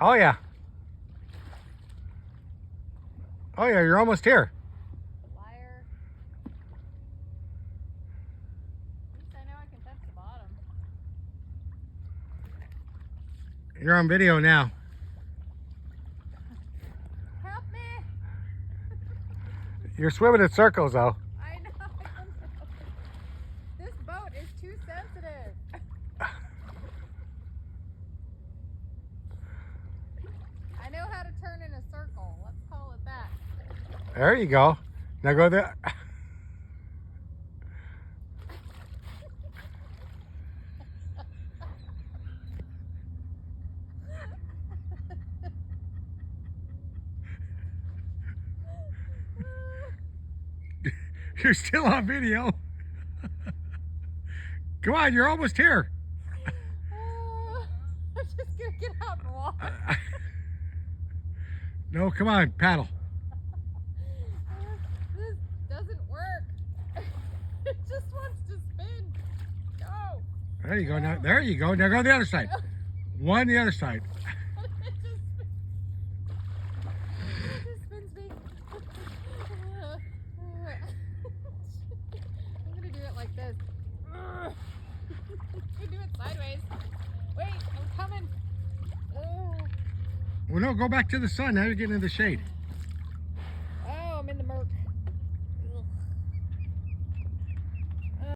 Oh yeah. Oh yeah, you're almost here. Liar. At least I know I can touch the bottom. You're on video now. Help me! You're swimming in circles though. I know. This boat is too sensitive. I know how to turn in a circle. Let's call it that. There you go. Now go there. You're still on video. Come on, you're almost here. I'm just gonna get out and walk. No, come on, paddle. This doesn't work. It just wants to spin. Go. There you go. Now, there you go. Now go to the other side. One the other side. It just spins me. I'm gonna do it like this. I'm gonna do it sideways. Wait, I'm coming. Oh. Well, no, go back to the sun. Now you're getting in the shade.